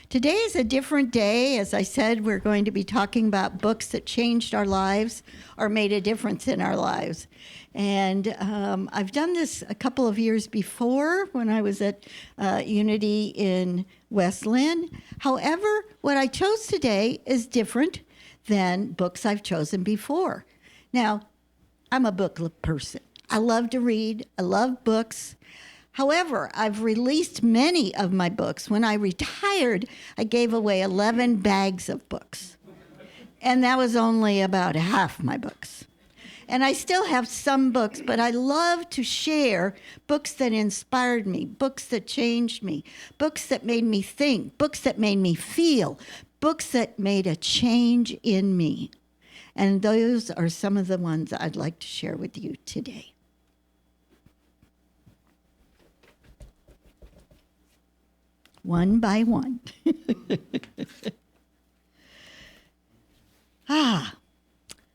Today is a different day. As I said, we're going to be talking about books that changed our lives or made a difference in our lives. And I've done this a couple of years before when I was at Unity in West Lynn. However, what I chose today is different than books I've chosen before. Now, I'm a book person. I love to read. I love books. However, I've released many of my books. When I retired, I gave away 11 bags of books. And that was only about half my books. And I still have some books, but I love to share books that inspired me, books that changed me, books that made me think, books that made me feel, books that made a change in me. And those are some of the ones I'd like to share with you today. One by one.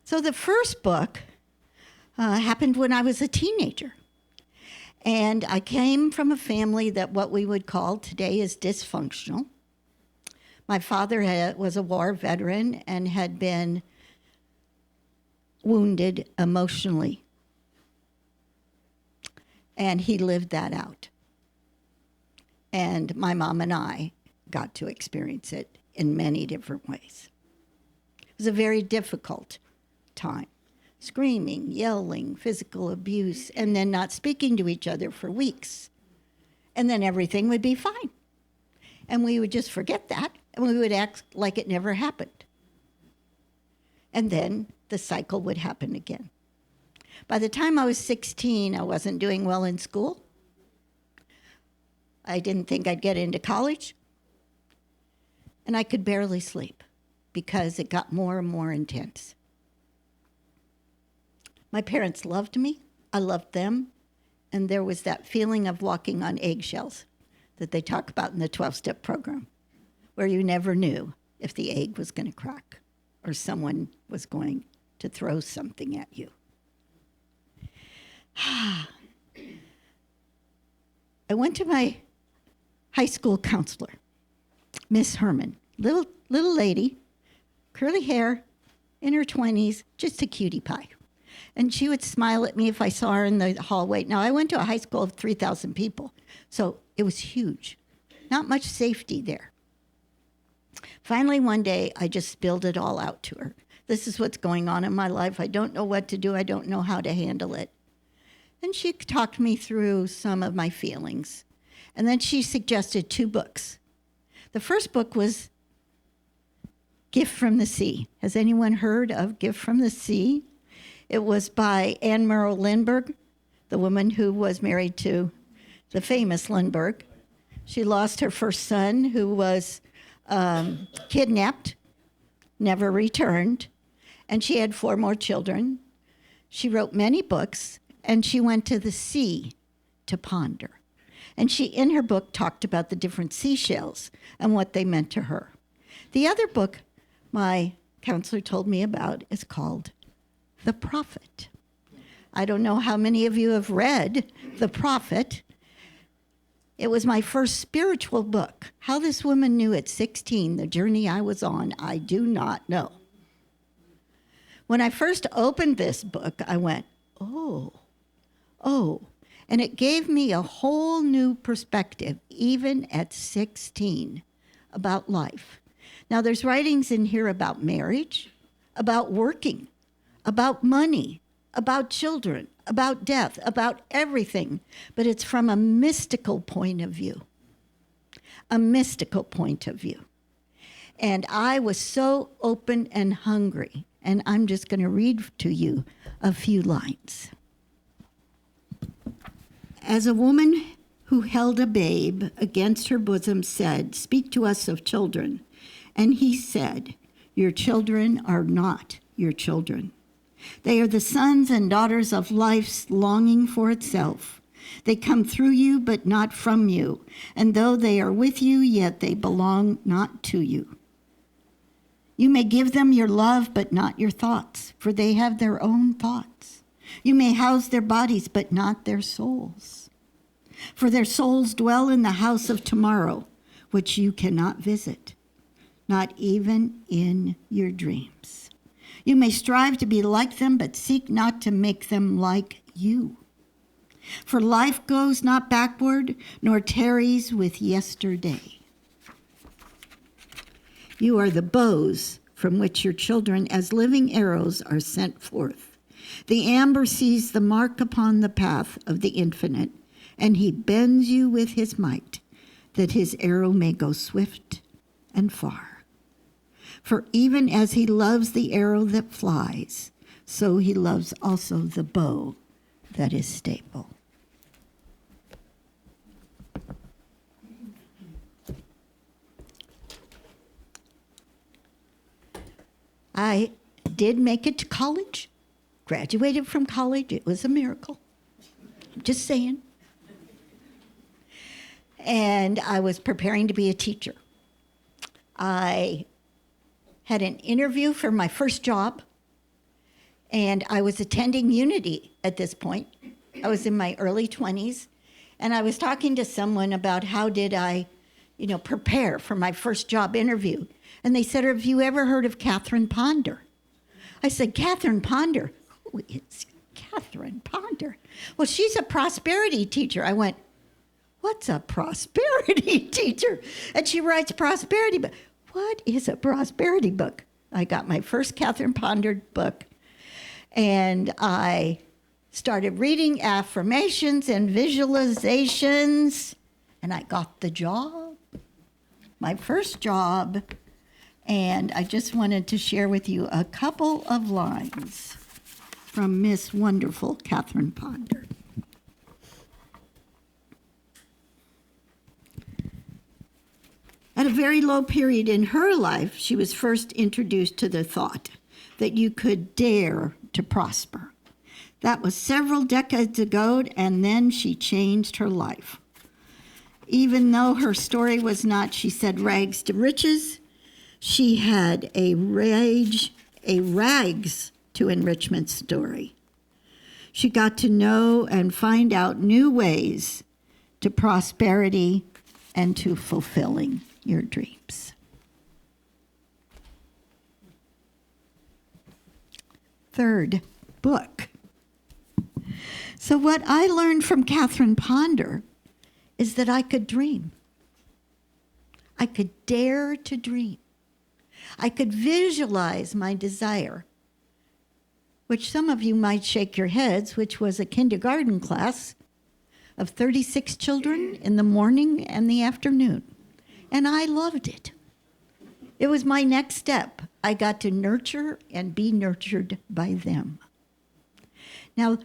So the first book happened when I was a teenager. And I came from a family that what we would call today is dysfunctional. My father was a war veteran and had been wounded emotionally. And he lived that out. And my mom and I got to experience it in many different ways. It was a very difficult time. Screaming, yelling, physical abuse, and then not speaking to each other for weeks. And then everything would be fine. And we would just forget that, and we would act like it never happened. And then the cycle would happen again. By the time I was 16, I wasn't doing well in school. I didn't think I'd get into college. And I could barely sleep because it got more and more intense. My parents loved me. I loved them. And there was that feeling of walking on eggshells that they talk about in the 12-step program, where you never knew if the egg was going to crack or someone was going to throw something at you. I went to my high school counselor, Miss Herman, little lady, curly hair, in her 20s, just a cutie pie. And she would smile at me if I saw her in the hallway. Now, I went to a high school of 3,000 people, so it was huge. Not much safety there. Finally, one day, I just spilled it all out to her. This is what's going on in my life. I don't know what to do. I don't know how to handle it. And she talked me through some of my feelings. And then she suggested 2 books. The first book was Gift from the Sea. Has anyone heard of Gift from the Sea? It was by Anne Merrill Lindbergh, the woman who was married to the famous Lindbergh. She lost her first son, who was kidnapped, never returned, and she had 4 more children. She wrote many books, and she went to the sea to ponder. And she, in her book, talked about the different seashells and what they meant to her. The other book my counselor told me about is called The Prophet. I don't know how many of you have read The Prophet. It was my first spiritual book. How this woman knew at 16 the journey I was on, I do not know. When I first opened this book, I went, oh. And it gave me a whole new perspective, even at 16, about life. Now, there's writings in here about marriage, about working, about money, about children, about death, about everything. But it's from a mystical point of view. A mystical point of view. And I was so open and hungry. And I'm just going to read to you a few lines. As a woman who held a babe against her bosom said, "Speak to us of children." And he said, "Your children are not your children. They are the sons and daughters of life's longing for itself. They come through you, but not from you. And though they are with you, yet they belong not to you. You may give them your love, but not your thoughts, for they have their own thoughts. You may house their bodies, but not their souls. For their souls dwell in the house of tomorrow, which you cannot visit, not even in your dreams. You may strive to be like them, but seek not to make them like you. For life goes not backward, nor tarries with yesterday. You are the bows from which your children as living arrows are sent forth. The amber sees the mark upon the path of the infinite, and he bends you with his might, that his arrow may go swift and far. For even as he loves the arrow that flies, so he loves also the bow that is stable. I did make it to college, graduated from college. It was a miracle. I'm just saying. And I was preparing to be a teacher. I had an interview for my first job, and I was attending Unity at this point. I was in my early 20s, and I was talking to someone about how did I, prepare for my first job interview. And they said, have you ever heard of Catherine Ponder? I said, Catherine Ponder? Who is Catherine Ponder? Well, she's a prosperity teacher. I went, what's a prosperity teacher? And she writes prosperity book. What is a prosperity book? I got my first Catherine Ponder book, and I started reading affirmations and visualizations, and I got the job, my first job. And I just wanted to share with you a couple of lines from Miss Wonderful Catherine Ponder. At a very low period in her life, she was first introduced to the thought that you could dare to prosper. That was several decades ago, and then she changed her life. Even though her story was not, she said, rags to riches, she had a rags to enrichment story. She got to know and find out new ways to prosperity and to fulfilling your dreams. Third book. So what I learned from Catherine Ponder is that I could dream. I could dare to dream. I could visualize my desire, which some of you might shake your heads, which was a kindergarten class of 36 children in the morning and the afternoon. And I loved it. It was my next step. I got to nurture and be nurtured by them. Now,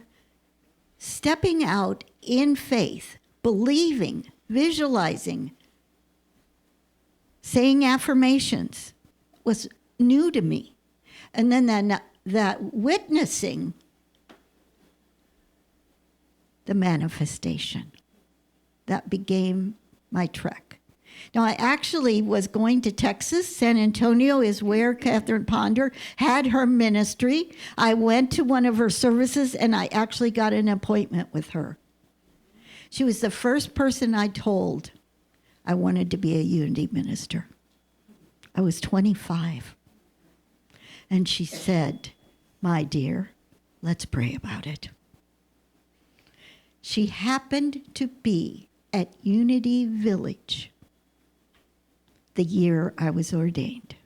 stepping out in faith, believing, visualizing, saying affirmations was new to me. And then that witnessing the manifestation, that became my trek. Now, I actually was going to Texas. San Antonio is where Catherine Ponder had her ministry. I went to one of her services, and I actually got an appointment with her. She was the first person I told I wanted to be a Unity minister. I was 25. And she said, my dear, let's pray about it. She happened to be at Unity Village the year I was ordained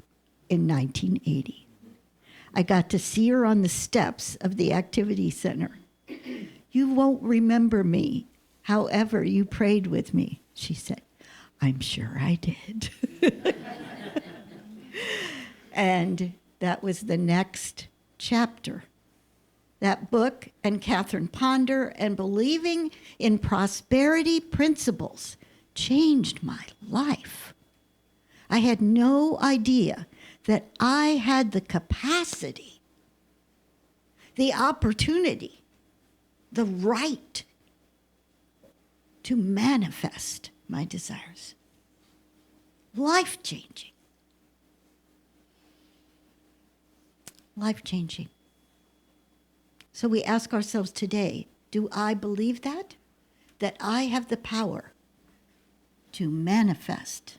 in 1980. I got to see her on the steps of the activity center. You won't remember me. However, you prayed with me, she said. I'm sure I did. And that was the next chapter. That book and Catherine Ponder and believing in prosperity principles changed my life. I had no idea that I had the capacity, the opportunity, the right to manifest my desires. Life-changing. Life-changing. So we ask ourselves today, do I believe that? That I have the power to manifest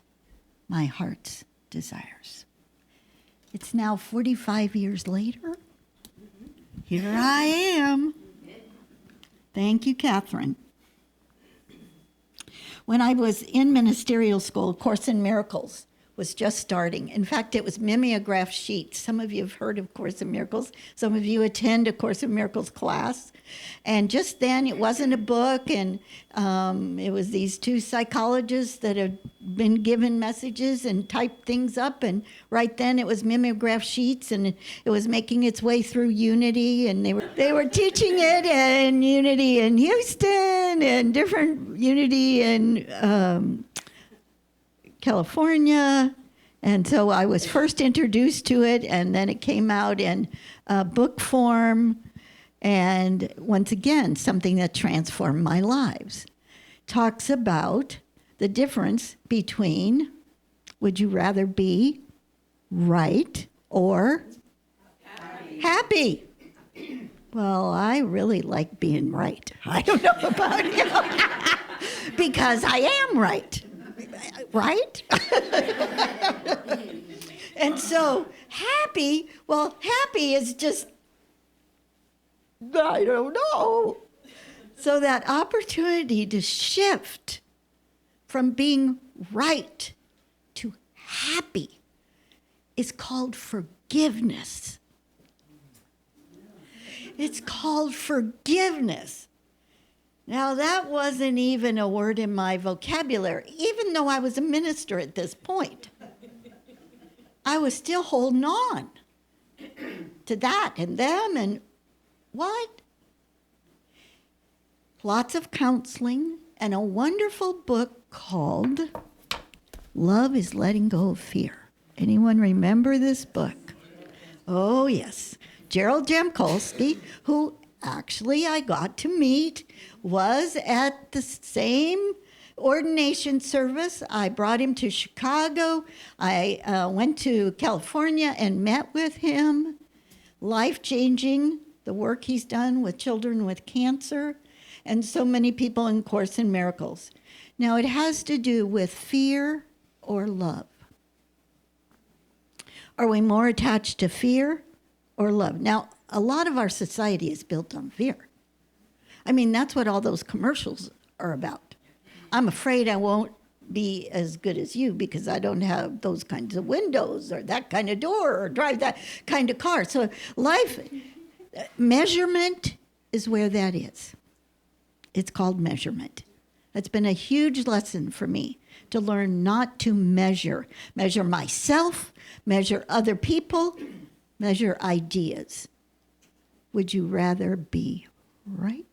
my heart's desires. It's now 45 years later. Here I am. Thank you, Catherine. When I was in ministerial school, Course in Miracles was just starting. In fact, it was mimeograph sheets. Some of you have heard of Course in Miracles. Some of you attend a Course in Miracles class. And just then, it wasn't a book, and it was these two psychologists that had been given messages and typed things up. And right then, it was mimeograph sheets, and it was making its way through Unity. And they were teaching it in Unity in Houston and different Unity in California. And so I was first introduced to it, and then it came out in book form. And once again, something that transformed my lives. Talks about the difference between, would you rather be right or happy? Well, I really like being right. I don't know about you. Because I am right. Right? And so happy is just, I don't know. So that opportunity to shift from being right to happy is called forgiveness. It's called forgiveness. Now, that wasn't even a word in my vocabulary, even though I was a minister at this point. I was still holding on to that and them and what? Lots of counseling and a wonderful book called Love is Letting Go of Fear. Anyone remember this book? Oh, yes. Gerald Jamkolsky, who actually I got to meet, was at the same ordination service. I brought him to Chicago. I went to California and met with him. Life-changing, the work he's done with children with cancer, and so many people in Course in Miracles. Now, it has to do with fear or love. Are we more attached to fear or love? Now, a lot of our society is built on fear. I mean, that's what all those commercials are about. I'm afraid I won't be as good as you because I don't have those kinds of windows or that kind of door or drive that kind of car. So life, measurement is where that is. It's called measurement. It's been a huge lesson for me to learn not to measure. Measure myself, measure other people, measure ideas. Would you rather be right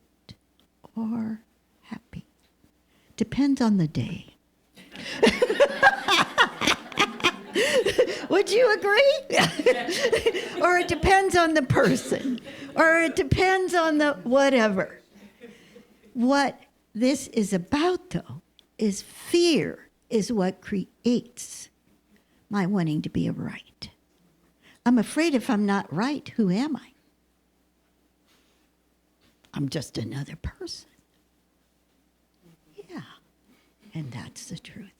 or happy? Depends on the day. Would you agree? Or it depends on the person. Or it depends on the whatever. What this is about, though, is fear is what creates my wanting to be right. I'm afraid if I'm not right, who am I? I'm just another person. Yeah, and that's the truth.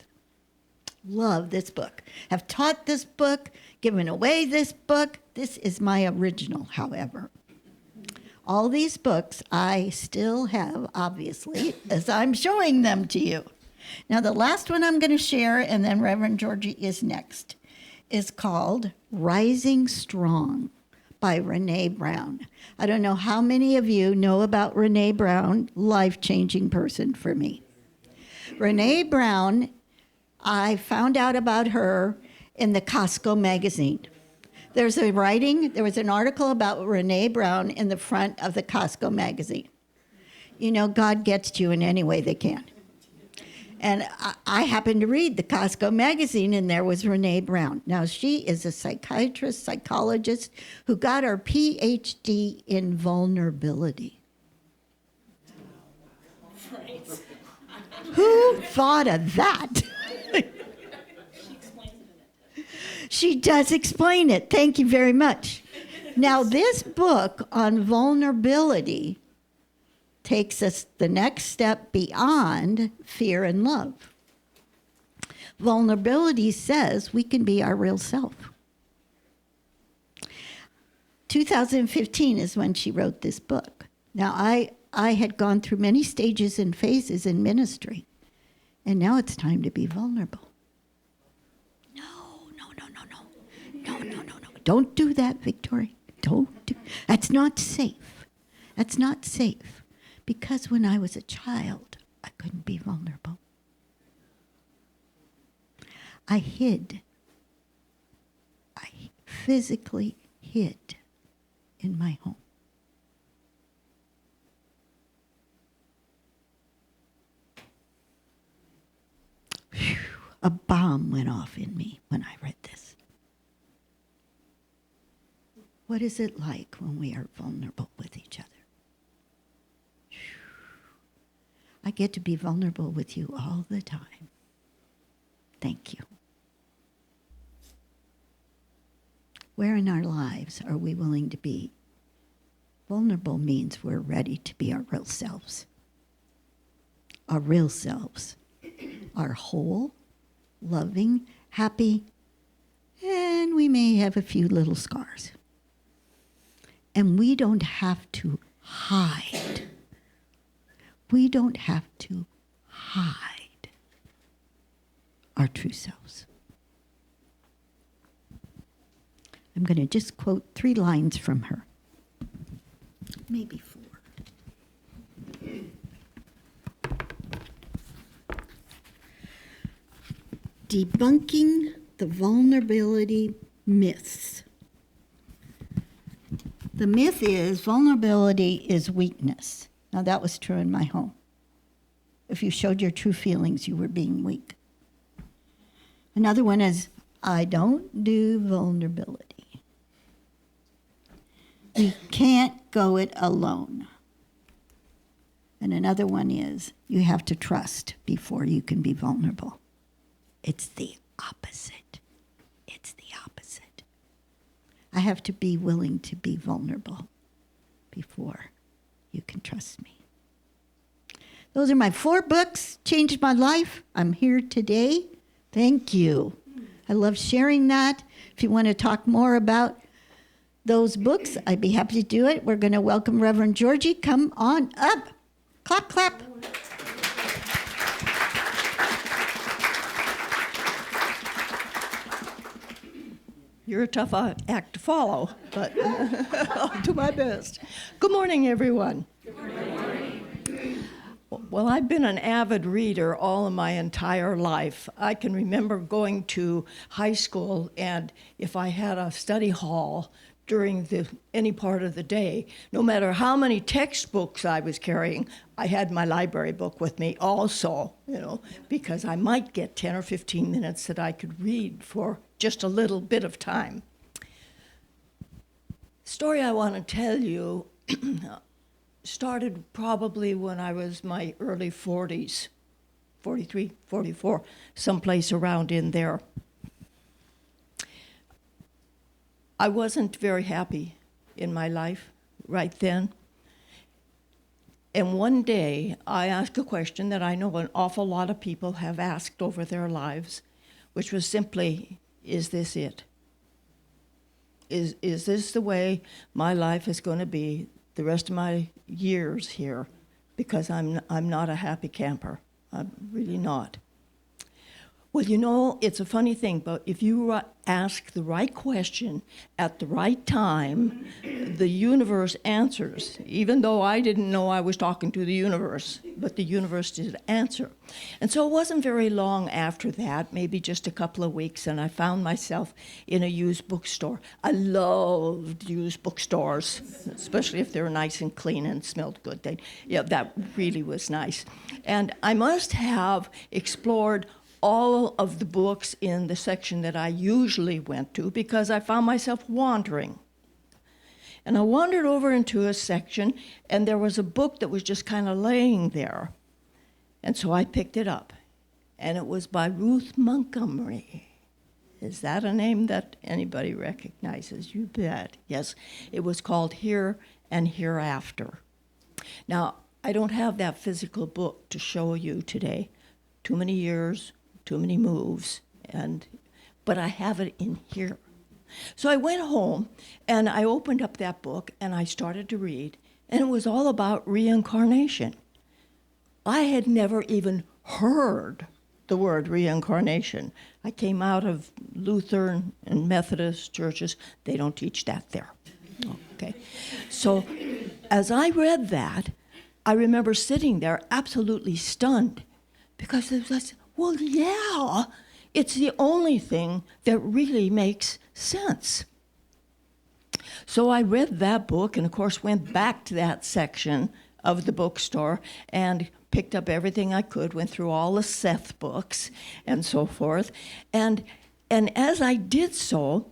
Love this book. Have taught this book, given away this book. This is my original, however. All these books I still have, obviously, as I'm showing them to you. Now, the last one I'm going to share, and then Reverend Georgie is next, is called Rising Strong by Renee Brown. I don't know how many of you know about Renee Brown, life-changing person for me. Renee Brown, I found out about her in the Costco magazine. There was an article about Renee Brown in the front of the Costco magazine. You know, God gets to you in any way they can. And I happened to read the Costco magazine, and there was Renee Brown. Now, she is a psychiatrist, psychologist, who got her PhD in vulnerability. Who thought of that? She does explain it. Thank you very much. Now, this book on vulnerability takes us the next step beyond fear and love. Vulnerability says we can be our real self. 2015 is when she wrote this book. Now, I had gone through many stages and phases in ministry, and now it's time to be vulnerable. No. Don't do that, Victoria. That's not safe. That's not safe. Because when I was a child, I couldn't be vulnerable. I hid. I physically hid in my home. Whew, a bomb went off in me when I read this. What is it like when we are vulnerable with each other? I get to be vulnerable with you all the time. Thank you. Where in our lives are we willing to be? Vulnerable means we're ready to be our real selves. Our real selves are whole, loving, happy, and we may have a few little scars. And we don't have to hide. We don't have to hide our true selves. I'm going to just quote 3 lines from her. Maybe 4. Debunking the vulnerability myths. The myth is vulnerability is weakness. Now, that was true in my home. If you showed your true feelings, you were being weak. Another one is, I don't do vulnerability. We can't go it alone. And another one is, you have to trust before you can be vulnerable. It's the opposite. It's the opposite. I have to be willing to be vulnerable before you can trust me. Those are my 4 books, changed my life. I'm here today. Thank you. I love sharing that. If you want to talk more about those books, I'd be happy to do it. We're going to welcome Reverend Georgie. Come on up. Clap, clap. You're a tough act to follow, but I'll do my best. Good morning, everyone. Good morning. Well, I've been an avid reader all of my entire life. I can remember going to high school, and if I had a study hall during any part of the day, no matter how many textbooks I was carrying, I had my library book with me also, because I might get 10 or 15 minutes that I could read for just a little bit of time. The story I want to tell you started probably when I was my early 40s, 43, 44, someplace around in there. I wasn't very happy in my life right then. And one day I asked a question that I know an awful lot of people have asked over their lives, which was simply, is this it? Is this the way my life is going to be the rest of my years here? Because I'm not a happy camper. I'm really not. Well, it's a funny thing, but if you ask the right question at the right time, the universe answers, even though I didn't know I was talking to the universe, but the universe did answer. And so it wasn't very long after that, maybe just a couple of weeks, and I found myself in a used bookstore. I loved used bookstores, especially if they were nice and clean and smelled good. That really was nice. And I must have explored all of the books in the section that I usually went to because I found myself wandering. And I wandered over into a section, and there was a book that was just kind of laying there. And so I picked it up, and it was by Ruth Montgomery. Is that a name that anybody recognizes? You bet. Yes, it was called Here and Hereafter. Now, I don't have that physical book to show you today. Too many years, too many moves, but I have it in here. So I went home and I opened up that book and I started to read, and it was all about reincarnation. I had never even heard the word reincarnation. I came out of Lutheran and Methodist churches. They don't teach that there. Okay. So as I read that, I remember sitting there absolutely stunned, because it was, well, yeah, it's the only thing that really makes sense. So I read that book and, of course, went back to that section of the bookstore and picked up everything I could, went through all the Seth books and so forth. And as I did so,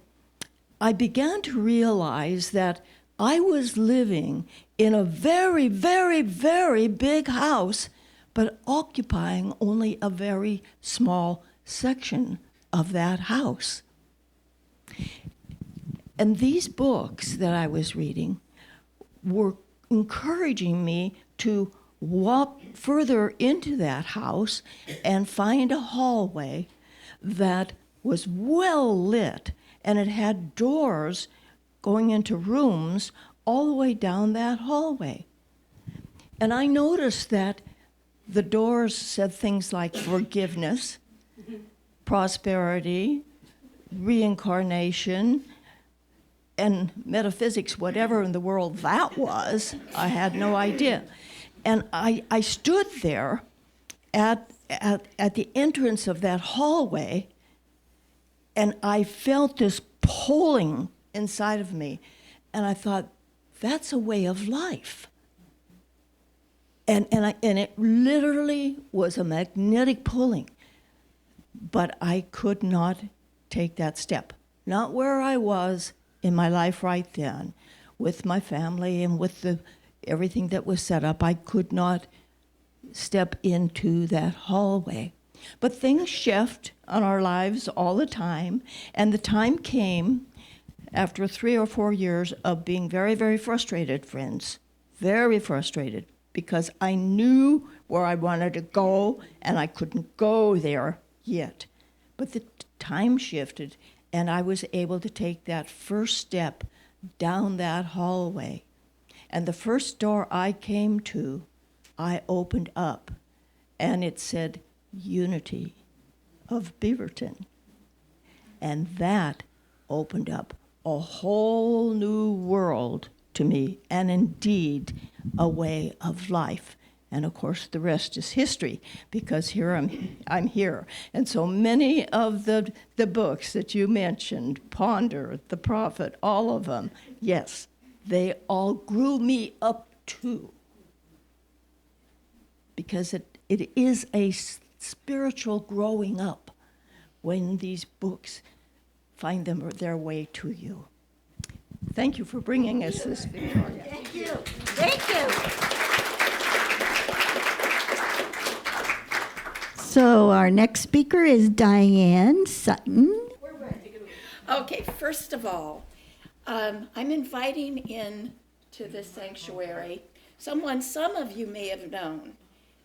I began to realize that I was living in a very, very, very big house, but occupying only a very small section of that house. And these books that I was reading were encouraging me to walk further into that house and find a hallway that was well lit, and it had doors going into rooms all the way down that hallway. And I noticed that the doors said things like forgiveness, prosperity, reincarnation, and metaphysics, whatever in the world that was. I had no idea. And I stood there at the entrance of that hallway, and I felt this pulling inside of me. And I thought, that's a way of life. And it literally was a magnetic pulling. But I could not take that step. Not where I was in my life right then, with my family and with everything that was set up. I could not step into that hallway. But things shift on our lives all the time, and the time came after 3 or 4 years of being very, very frustrated, friends, very frustrated, because I knew where I wanted to go, and I couldn't go there yet. But the time shifted, and I was able to take that first step down that hallway. And the first door I came to, I opened up, and it said, Unity of Beaverton. And that opened up a whole new world to me, and indeed a way of life. And of course, the rest is history, because here I'm here. And so many of the books that you mentioned, Ponder, The Prophet, all of them, yes, they all grew me up too. Because it is a spiritual growing up when these books find their way to you. Thank you for bringing us this, Victoria. Thank you. Thank you. So our next speaker is Diane Sutton. We're ready. Okay, first of all, I'm inviting in to this sanctuary some of you may have known.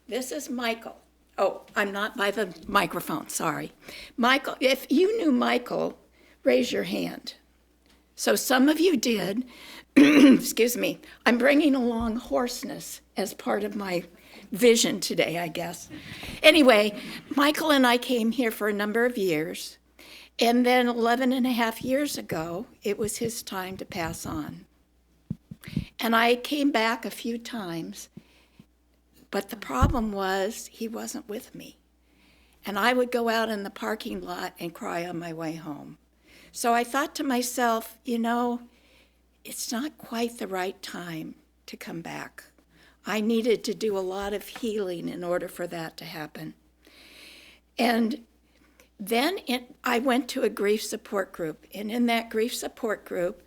This is Michael. Oh, I'm not by the microphone, sorry. Michael, if you knew Michael, raise your hand. So some of you did. Excuse me. I'm bringing along hoarseness as part of my vision today, I guess. Anyway, Michael and I came here for a number of years, and then 11 and a half years ago, it was his time to pass on. And I came back a few times, but the problem was he wasn't with me. And I would go out in the parking lot and cry on my way home. So I thought to myself, it's not quite the right time to come back. I needed to do a lot of healing in order for that to happen. And then I went to a grief support group. And in that grief support group,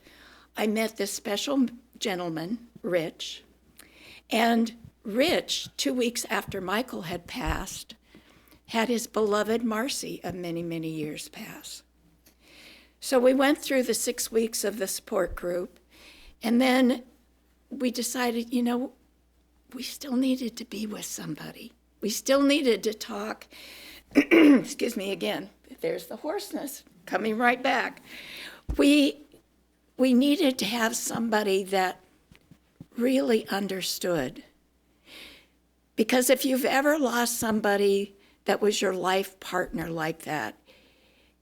I met this special gentleman, Rich. And Rich, 2 weeks after Michael had passed, had his beloved Marcy of many, many years pass. So we went through the 6 weeks of the support group, and then we decided, we still needed to be with somebody. We still needed to talk excuse me again, there's the hoarseness coming right back. We needed to have somebody that really understood. Because if you've ever lost somebody that was your life partner like that,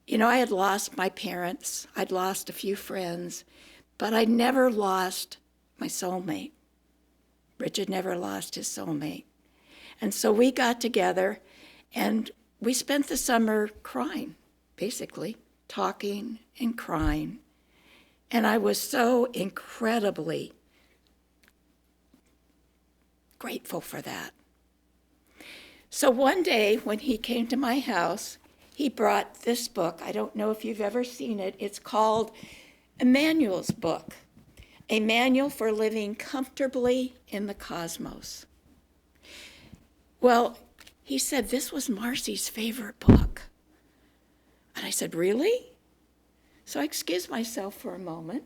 you know, I had lost my parents, I'd lost a few friends, but I never lost my soulmate. Richard never lost his soulmate. And so we got together and we spent the summer crying, basically, talking and crying. And I was so incredibly grateful for that. So one day when he came to my house, he brought this book. I don't know if you've ever seen it. It's called Emmanuel's Book, A Manual for Living Comfortably in the Cosmos. Well, he said this was Marcy's favorite book. And I said, really? So I excused myself for a moment,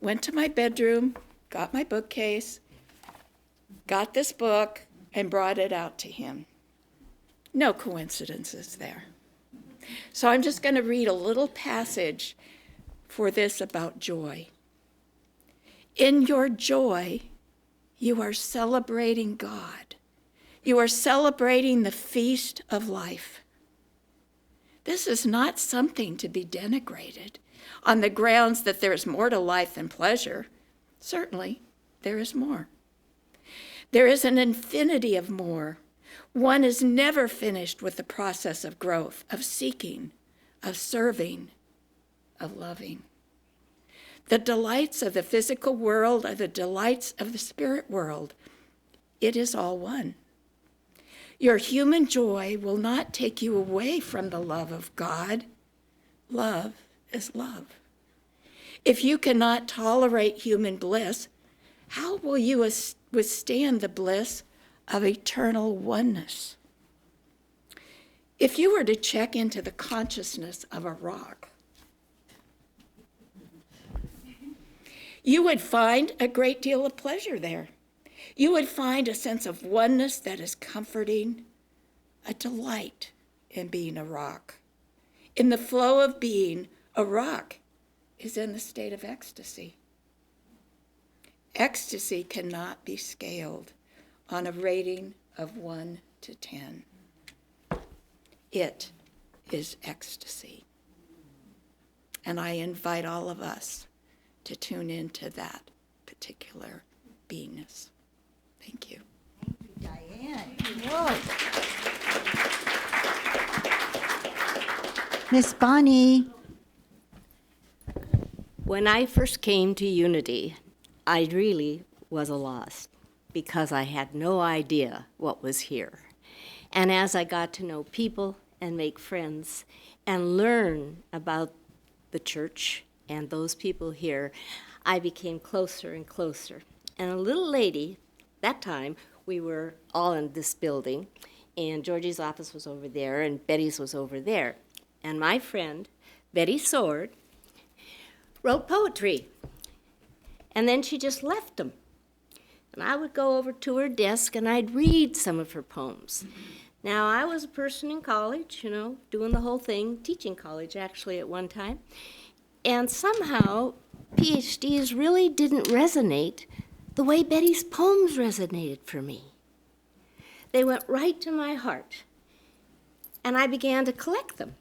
went to my bedroom, got my bookcase, got this book, and brought it out to him. No coincidences there. So I'm just going to read a little passage for this about joy. In your joy, you are celebrating God. You are celebrating the feast of life. This is not something to be denigrated on the grounds that there is more to life than pleasure. Certainly, there is more. There is an infinity of more. One is never finished with the process of growth, of seeking, of serving, of loving. The delights of the physical world are the delights of the spirit world. It is all one. Your human joy will not take you away from the love of God. Love is love. If you cannot tolerate human bliss, how will you withstand the bliss of eternal oneness? If you were to check into the consciousness of a rock, you would find a great deal of pleasure there. You would find a sense of oneness that is comforting, a delight in being a rock. In the flow of being, a rock is in the state of ecstasy. Ecstasy cannot be scaled on a rating of 1 to 10. It is ecstasy. And I invite all of us to tune into that particular beingness. Thank you. Thank you, Diane. Whoa. Miss Bonnie. When I first came to Unity, I really was lost because I had no idea what was here. And as I got to know people and make friends and learn about the church and those people here, I became closer and closer. And a little lady, that time we were all in this building, and Georgie's office was over there and Betty's was over there. And my friend, Betty Sword, wrote poetry. And then she just left them. And I would go over to her desk and I'd read some of her poems. Now, I was a person in college, you know, doing the whole thing, teaching college actually at one time. And somehow, PhDs really didn't resonate the way Betty's poems resonated for me. They went right to my heart. And I began to collect them.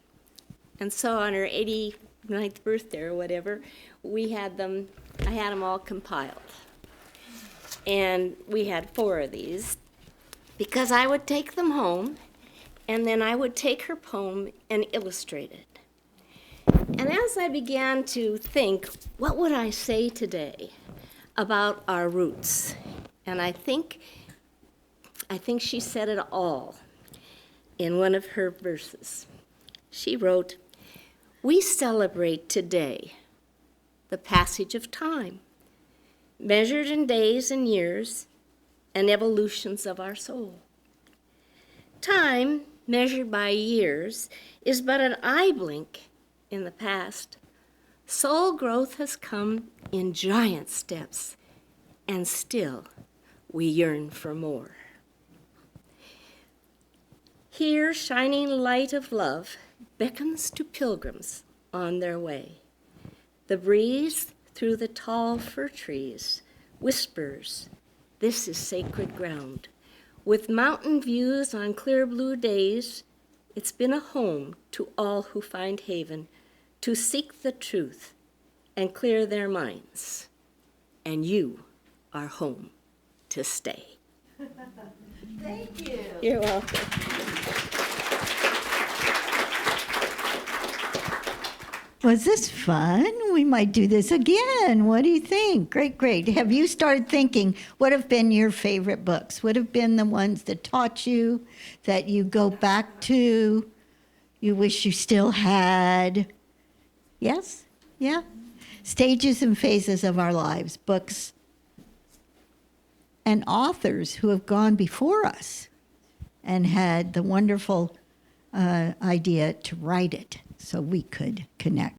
And so on her 89th birthday or whatever, I had them all compiled. And we had 4 of these because I would take them home and then I would take her poem and illustrate it. And as I began to think, what would I say today about our roots? And I think she said it all in one of her verses. She wrote, "We celebrate today the passage of time, measured in days and years and evolutions of our soul. Time, measured by years, is but an eye blink in the past. Soul growth has come in giant steps, and still we yearn for more." Here, shining light of love beckons to pilgrims on their way. The breeze through the tall fir trees whispers, this is sacred ground. With mountain views on clear blue days, it's been a home to all who find haven to seek the truth and clear their minds. And you are home to stay. Thank you. You're welcome. Was this fun? We might do this again. What do you think? Great, great. Have you started thinking what have been your favorite books? What have been the ones that taught you, that you go back to, you wish you still had? Yes? Yeah? Stages and phases of our lives, books, and authors who have gone before us and had the wonderful idea to write it so we could connect.